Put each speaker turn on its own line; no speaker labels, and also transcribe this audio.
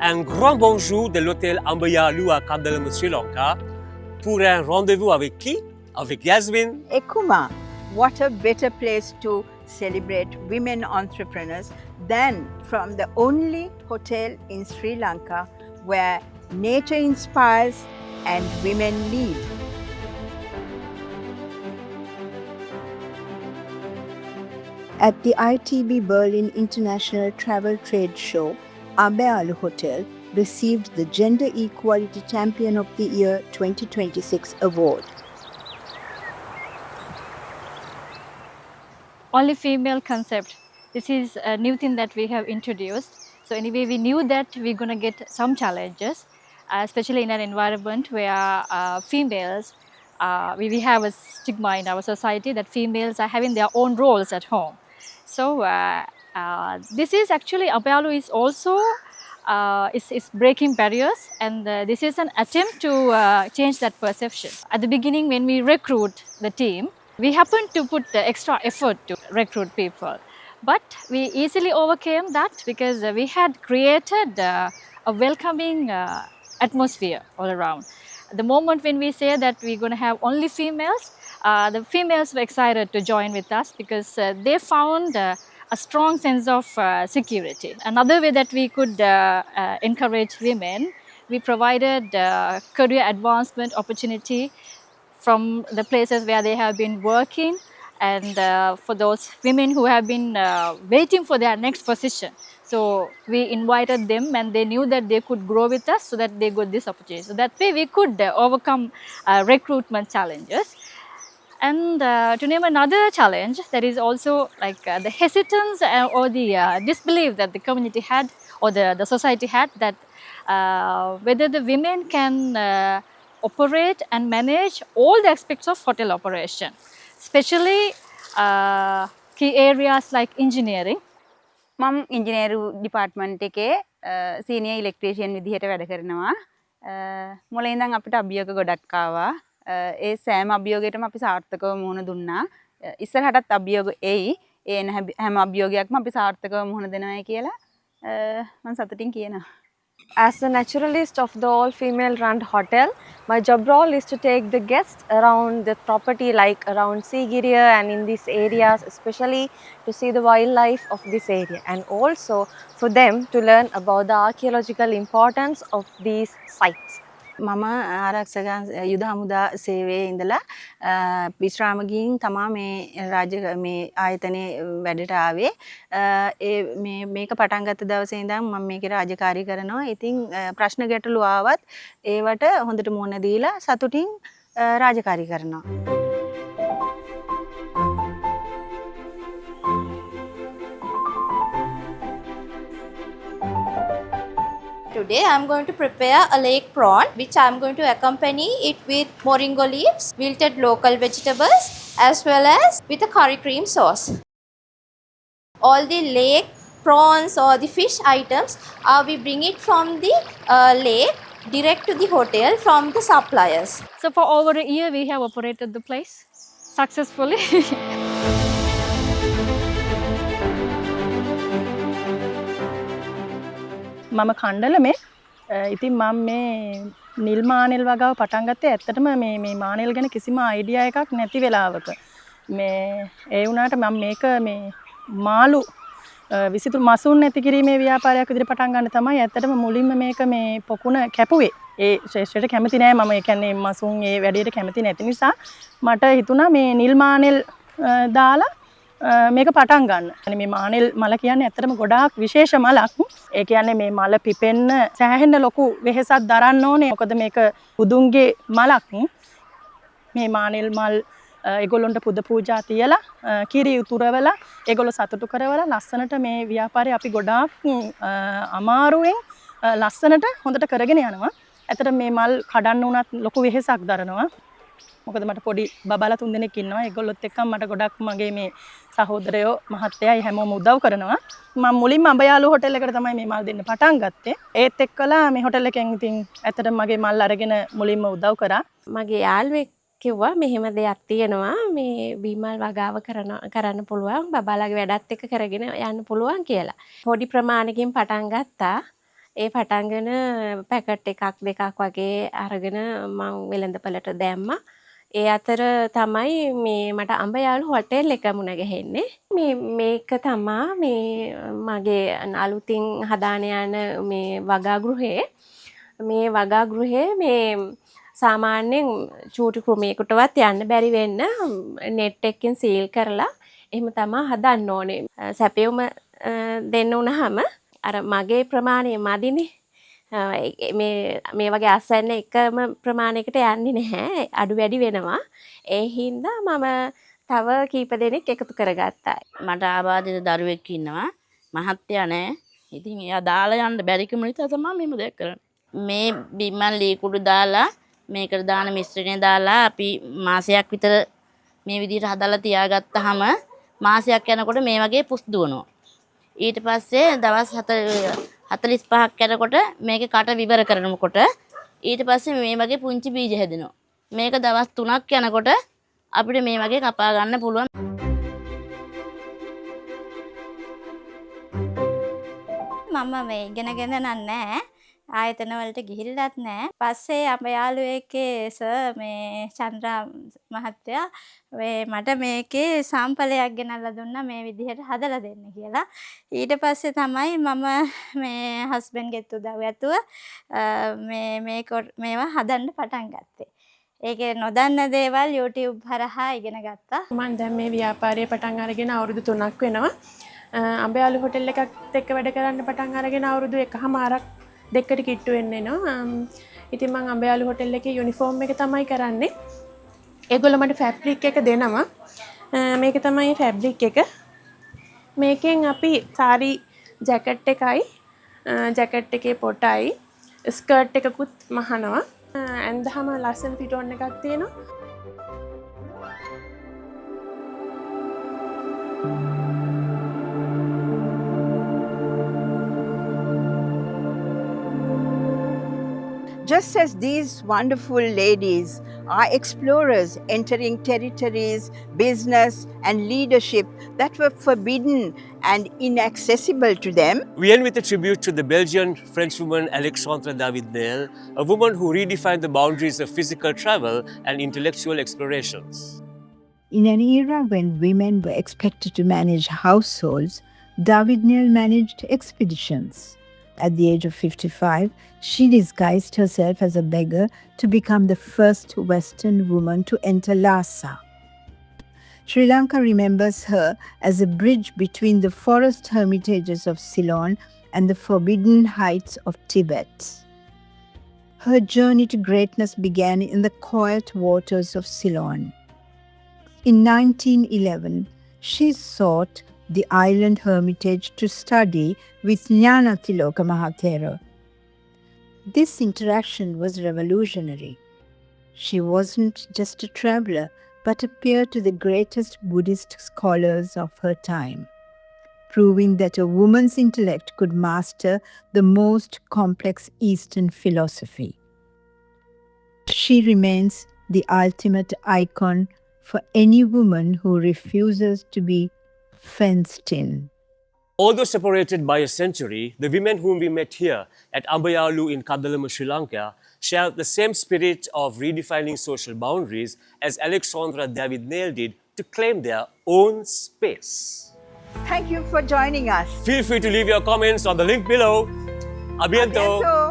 Un grand bonjour de l'hôtel Ambayalu à Kandalama, Sri Lanka, pour un rendez-vous avec qui? Avec Yasmin.
Ekuma, what a better place to celebrate women entrepreneurs than from the only hotel in Sri Lanka where nature inspires and women lead. At the ITB Berlin International Travel Trade Show, Ambayalu Hotel received the Gender Equality Champion of the Year 2026 award.
Only female concept. This is a new thing that we have introduced. So anyway, we knew that we're going to get some challenges, especially in an environment where females, we have a stigma in our society that females are having their own roles at home. So this is actually, Ambayalu is also is breaking barriers, and this is an attempt to change that perception. At the beginning, when we recruit the team, we happened to put the extra effort to recruit people, but we easily overcame that because we had created a welcoming atmosphere all around. The moment when we say that we're going to have only females, the females were excited to join with us because they found a strong sense of security. Another way that we could encourage women, we provided career advancement opportunity from the places where they have been working, and for those women who have been waiting for their next position. So we invited them, and they knew that they could grow with us, so that they got this opportunity. So that way we could overcome recruitment challenges. And to name another challenge, that is also like the hesitance or the disbelief that the community had, or the society had, that whether the women can operate and manage all the aspects of hotel operation, especially key areas like engineering.
මම ඉංජිනේරු department එකේ senior electrician විදිහට වැඩ කරනවා. මුලින් ඉඳන් අපිට අභියෝග ගොඩක් ආවා. ඒ සෑම අභියෝගයකටම අපි සාර්ථකව මුහුණ දුන්නා. ඉස්සරහටත් අභියෝග එයි. ඒ හැම අභියෝගයක්ම අපි සාර්ථකව මුහුණ දෙනවායි කියලා මම සතුටින් කියනවා.
As the naturalist of the all-female run hotel, my job role is to take the guests around the property, like around Sigiriya and in these areas, especially to see the wildlife of this area, and also for them to learn about the archaeological importance of these sites.
මම ආරක්ෂක යුද හමුදා සේවයේ ඉඳලා විශ්‍රාම ගිහින් තමා මේ ආයතනයේ වැඩට ආවේ. මේක පටන් ගත්ත දවසේ ඉඳන් මම මේකේ රාජකාරී කරනවා. ඉතින් ප්‍රශ්න ගැටලු ආවත් ඒවට හොඳට මුහුණ දීලා සතුටින් රාජකාරී කරනවා.
Today I am going to prepare a lake prawn, which I am going to accompany it with moringa leaves, wilted local vegetables, as well as with a curry cream sauce. All the lake prawns or the fish items, we bring it from the lake direct to the hotel from the suppliers.
So for over a year we have operated the place successfully.
මම කණ්ඩලමේ ඉතින් මම මේ නිල් මානෙල් වගාව පටන් ගත්තේ ඇත්තටම මේ මානෙල් ගැන කිසිම අයිඩියා එකක් නැති වෙලාවක. මේ ඒ වුණාට මම මේක මේ මාළු විසිතුරු මසුන් නැති කිරීමේ ව්‍යාපාරයක් විදිහට පටන් ගන්න තමයි ඇත්තටම මුලින්ම මේක මේ පොකුණ කැපුවේ. ඒ ශ්‍රේෂ්ඨයට කැමති නෑ මම. ඒ කියන්නේ මසුන් ඒ වැඩේට කැමති නැති නිසා මට හිතුණා මේ නිල් මානෙල් දාලා මේක පටන් ගන්න. يعني මේ මානෙල් මල කියන්නේ ඇත්තටම ගොඩාක් විශේෂ මලක්. ඒ කියන්නේ මේ මල පිපෙන්න සෑහෙන ලොකු වෙහෙසක් දරන්න ඕනේ. මොකද මේක බුදුන්ගේ මලක්. මේ මානෙල් මල් ඒගොල්ලන්ට පුද පූජා තියලා කිරි උතුරවලා ඒගොල්ලෝ සතුටු කරවලා ලස්සනට මේ ව්‍යාපාරය අපි ගොඩාක් අමාරුවෙන් ලස්සනට හොඳට කරගෙන යනවා. ඇත්තට මේ මල් කඩන්න උනත් ලොකු වෙහෙසක් දරනවා. මොකද මට පොඩි බබාලා 3 දෙනෙක් ඉන්නවා. ඒගොල්ලොත් එක්කම මට ගොඩක් මගේ මේ සහෝදරයෝ මහත්තයයි හැමෝම උදව් කරනවා. මම මුලින්ම අඹයාලු හොටෙල් එකට තමයි මේ මල් දෙන්න පටන් ගත්තේ. ඒත් එක්කලා මේ හොටෙල් එකෙන් ඉතින් ඇත්තටම මගේ මල් අරගෙන මුලින්ම උදව් කරා.
මගේ යාළුවෙක් කිව්වා මෙහෙම දෙයක් තියෙනවා මේ බීමල් වගාව කරන්න පුළුවන් බබාලාගේ වැඩත් එක්ක කරගෙන යන්න පුළුවන් කියලා. පොඩි ප්‍රමාණයකින් පටන් ගත්තා. ඒ පටන්ගෙන පැකට් එකක් දෙකක් වගේ අරගෙන මං වෙළඳපළට දැම්මා. ඒ අතර තමයි මේ මට අඹයාලු හොටෙල් එක මුණ ගැහෙන්නේ. මේක තමා මේ මගේ අලුතින් හදාන යන මේ වගාගෘහේ. මේ වගාගෘහේ මේ සාමාන්‍යයෙන් චූටි ක්‍රමයකටවත් යන්න බැරි වෙන්න නෙට් එකකින් සීල් කරලා එහෙම තමයි හදන්න ඕනේ. සැපයුම දෙන්න උනහම අර මගේ ප්‍රමාණය මදිනේ. මේ වගේ අසන්න එකම ප්‍රමාණයකට යන්නේ නැහැ. අඩු වැඩි වෙනවා. ඒ හින්දා මම තව කීප දෙනෙක් එකතු කරගත්තා.
මට ආබාධිත දරුවෙක් ඉන්නවා. මහත්තයා නැහැ. ඉතින් එයා දාලා යන්න බැරිකම නිසා තමයි මෙහෙම දෙයක් කරන්නේ. මේ බිමන් ලී කුඩු දාලා මේකට දාන මිශ්‍රණය දාලා අපි මාසයක් විතර මේ විදිහට හදලා තියාගත්තාම මාසයක් යනකොට මේ වගේ පුස් දුවනවා. ඊට පස්සේ දවස් 45ක් යනකොට මේකේ කට විවර කරනකොට ඊට පස්සේ මේ වගේ පුංචි බීජ හැදෙනවා. මේක දවස් 3ක් යනකොට අපිට මේ වගේ කපා ගන්න පුළුවන්.
මම මේ ඉගෙනගෙන නැහැ. ආයතන වලට ගිහිල්ලත් නැහැ. පස්සේ අපේ යාළුවෙක්ගේ සර් මේ චන්ද්‍රා මහත්තයා මට මේකේ සාම්පලයක් ගෙනල්ලා දුන්නා මේ විදිහට හදලා දෙන්න කියලා. ඊට පස්සේ තමයි මම මේ හස්බන්ඩ්ගෙත් උදව් ඇතුව මේවා හදන්න පටන් ගත්තේ. ඒකේ නොදන්න දේවල් YouTube හරහා ඉගෙන ගත්තා.
මම දැන් මේ ව්‍යාපාරය පටන් අරගෙන අවුරුදු 3ක් වෙනවා. අඹයාලු හොටෙල් එකත් එක්ක වැඩ කරන්න පටන් අරගෙන අවුරුදු 1කමාරක් දෙකට කිට්ටු වෙන්න එනවා. ඉතින් මම අඹයාලු හොටෙල් එකේ යුනිෆෝම් එක තමයි කරන්නේ. ඒගොල්ලෝ මට ෆැබ්‍රික් එක දෙනවා. මේක තමයි ෆැබ්‍රික් එක. මේකෙන් අපි සාරි ජැකට් එකයි ජැකට් එකේ පොටයි ස්කර්ට් එකකුත් මහනවා. ඇඳහම ලස්සන පිටෝන් එකක් තියෙනවා.
Just as these wonderful ladies are explorers entering territories, business and leadership that were forbidden and inaccessible to them,
We end with a tribute to the Belgian French woman Alexandra David-Néel, a woman who redefined the boundaries of physical travel and intellectual explorations.
in an era when women were expected to manage households, David-Néel managed expeditions. At the age of 55, she disguised herself as a beggar to become the first Western woman to enter Lhasa. Sri Lanka remembers her as a bridge between the forest hermitages of Ceylon and the forbidden heights of Tibet. Her journey to greatness began in the quiet waters of Ceylon. In 1911, she sought the island hermitage to study with Jnanatiloka Mahathera. This interaction was revolutionary. She wasn't just a traveler, but a peer to the greatest Buddhist scholars of her time, proving that a woman's intellect could master the most complex Eastern philosophy. She remains the ultimate icon for any woman who refuses to be fenced in.
Although separated by a century, the women whom we met here at Ambayalu in Kadalama, Sri Lanka, share the same spirit of redefining social boundaries as Alexandra David-Néel did to claim their own space.
Thank you for joining us.
Feel free to leave your comments on the link below. A bientôt!
Bientôt.